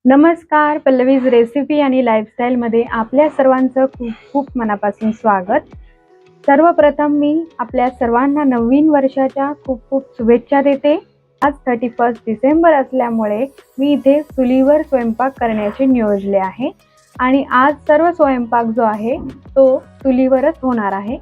नमस्कार, पल्लवीज रेसिपी आणि लाईफस्टाईलमध्ये आपल्या सर्वांचं खूप खूप मनापासून स्वागत। सर्वप्रथम मी आपल्या सर्वांना नवीन वर्षाच्या खूप खूप शुभेच्छा देते। आज 31 डिसेंबर असल्यामुळे मी इथे चुलीवर स्वयंपाक करण्याचे नियोजले आहे आणि आज सर्व स्वयंपाक जो आहे तो चुलीवरच होणार आहे।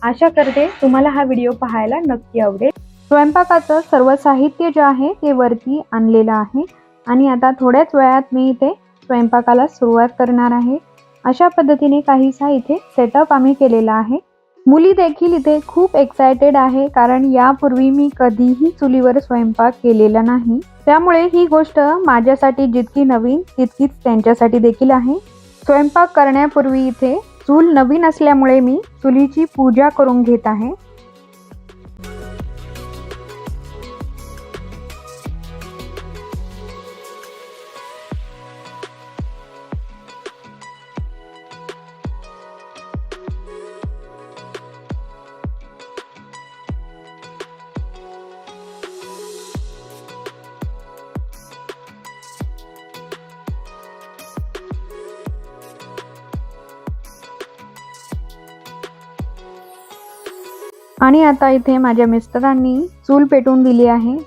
आशा करते तुम्हाला हा व्हिडिओ पाहायला नक्की आवडेल। स्वयंपाकाचं सर्व साहित्य जे आहे ते वरती आणलेलं आहे आणि आता थोड्याच वेळात मी इथे स्वयंपाकाला सुरुवात करणार आहे। अशा पद्धतीने काहीसा इथे सेटअप आम्ही केलेला आहे। मुली देखील इथे खूप एक्साइटेड आहे कारण यापूर्वी मी कधीही चुलीवर स्वयंपाक केलेला नाही, त्यामुळे ही गोष्ट माझ्यासाठी जितकी नवीन तितकीच त्यांच्यासाठी देखील आहे। स्वयंपाक करण्यापूर्वी इथे चूल नवीन असल्यामुळे मी चुलीची पूजा करून घेत आहे। आणि आता इथे माझ्या मिस्टरांनी चूल पेटवून दिली आहे।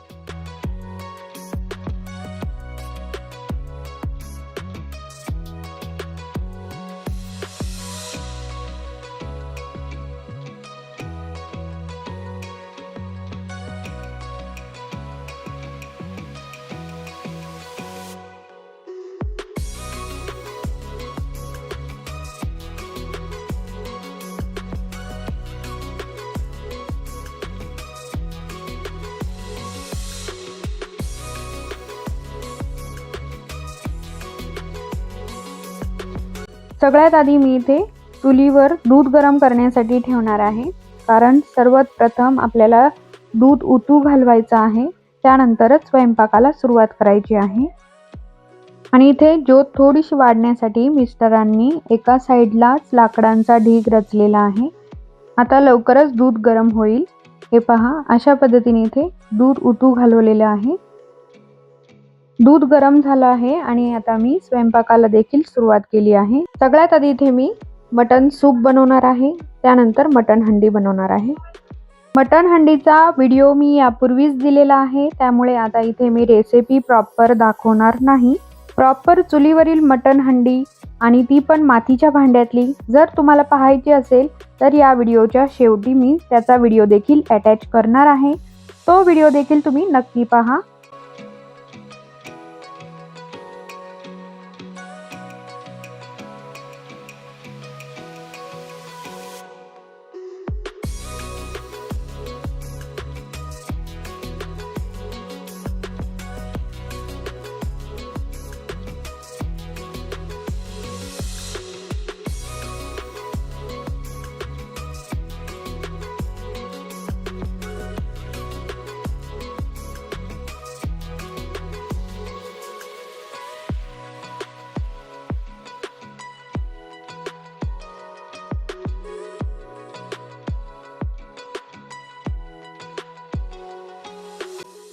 सगळ्यात आधी मी इथे चुलीवर दूध गरम करण्यासाठी ठेवणार आहे, कारण सर्वात प्रथम आपल्याला दूध उतू घालवायचं आहे, त्यानंतरच स्वयंपाकाला सुरुवात करायची आहे। आणि इथे ज्योत थोडीशी वाढण्यासाठी मिस्टरांनी एका साईडलाच लाकडांचा ढीग रचलेला आहे। आता लवकरच दूध गरम होईल। हे पहा, अशा पद्धतीने इथे दूध उतू घालवलेलं आहे। दूध गरम झालं आहे आणि आता मी स्वयंपाकाला देखील सुरुवात केली आहे। सगळ्यात आधी इथे मी मटन सूप बनवणार आहे, त्यानंतर मटन हंडी बनवणार आहे। मटन हंडीचा व्हिडिओ मी यापूर्वीच दिलेला आहे, त्यामुळे आता इथे मी रेसिपी प्रॉपर दाखवणार नाही। प्रॉपर चुलीवरील मटन हंडी आणि ती पण मातीच्या भांड्यातली जर तुम्हाला पाहायची असेल तर या व्हिडिओच्या शेवटी मी त्याचा व्हिडिओ देखील अटॅच करणार आहे, तो व्हिडिओ देखील तुम्ही नक्की पहा।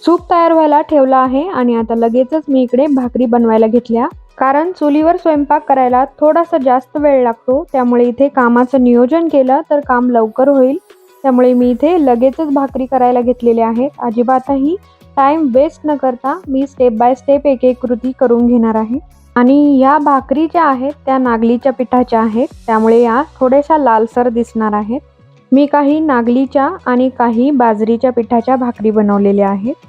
सूप तयार व्हायला ठेवला आहे आणि आता लगेचच मी इकडे भाकरी बनवायला घेतल्या, कारण चुलीवर स्वयंपाक करायला थोडासा जास्त वेळ लागतो, त्यामुळे इथे कामाचं नियोजन केलं तर काम लवकर होईल। त्यामुळे मी इथे लगेचच भाकरी करायला घेतलेले आहेत। अजिबातही टाइम वेस्ट न करता मी स्टेप बाय स्टेप एक एक कृती करून घेणार आहे। आणि या भाकरी ज्या आहेत त्या नागलीच्या पिठाच्या आहेत, त्यामुळे या थोड्याशा लालसर दिसणार आहेत। मी काही नागलीच्या आणि काही बाजरीच्या पिठाच्या भाकरी बनवलेल्या आहेत।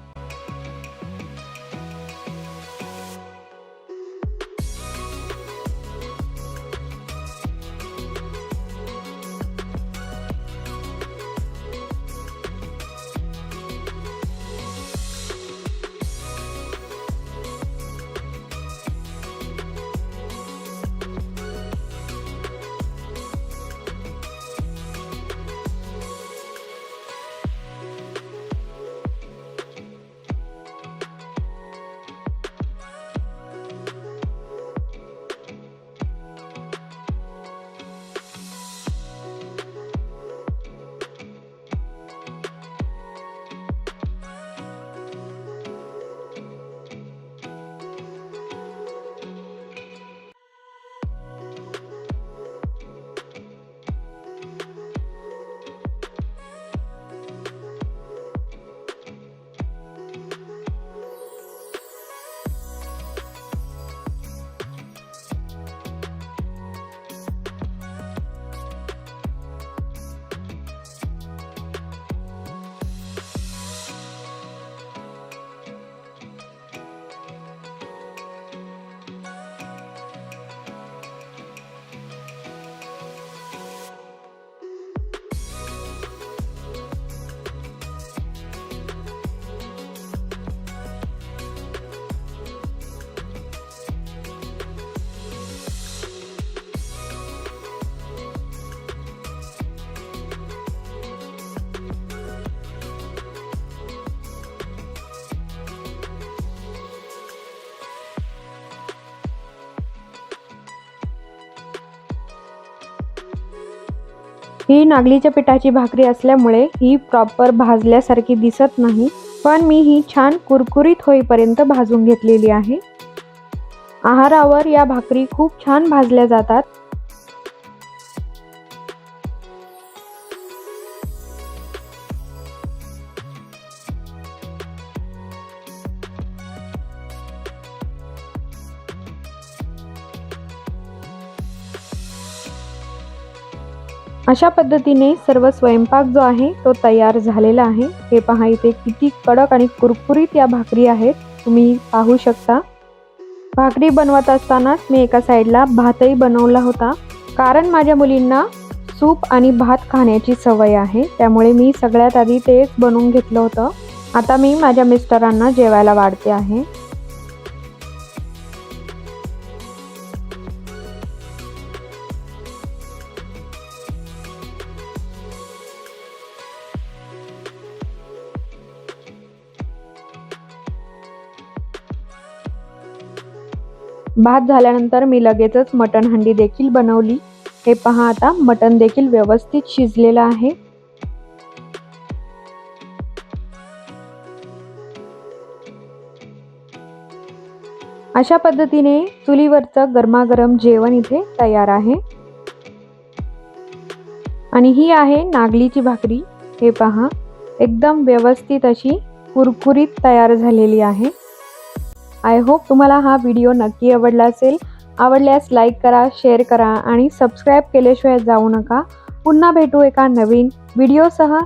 ही नागलीच्या पिठाची भाकरी असल्यामुळे ही प्रॉपर भाजल्यासारखी दिसत नाही, पण मी ही छान कुरकुरीत होईपर्यंत भाजून घेतलेली आहे। आहारावर या भाकरी खूप छान भाजल्या जातात। अशा पद्धतीने सर्व स्वयंपाक जो आहे तो तयार झालेला आहे। हे पहा इथे किती कडक आणि कुरकुरीत या भाकरी आहेत, तुम्ही पाहू शकता। भाकरी बनवत असतानाच मी एका साईडला भातही बनवला होता, कारण माझ्या मुलींना सूप आणि भात खाण्याची सवय आहे, त्यामुळे मी सगळ्यात आधी तेच बनवून घेतलं होतं। आता मी माझ्या मिस्टरांना जेवायला वाढते आहे। भात झाल्यानंतर मी लगेचच मटण हंडी देखील बनवली। हे पहा आता मटण देखील व्यवस्थित शिजलेलं आहे। अशा पद्धतीने चुलीवरचं गरमागरम जेवण इथे तयार आहे। आणि ही आहे नागलीची भाकरी। हे पहा एकदम व्यवस्थित अशी कुरकुरीत तयार झालेली आहे। आय होप तुम्हाला हा व्हिडिओ नक्की आवडला असेल। आवडल्यास लाईक करा, शेअर करा आणि सबस्क्राईब केल्याशिवाय जाऊ नका। पुन्हा भेटू एका नवीन व्हिडिओसह।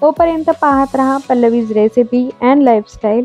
तोपर्यंत पाहत रहा पल्लवीज रेसिपी अँड लाईफस्टाईल।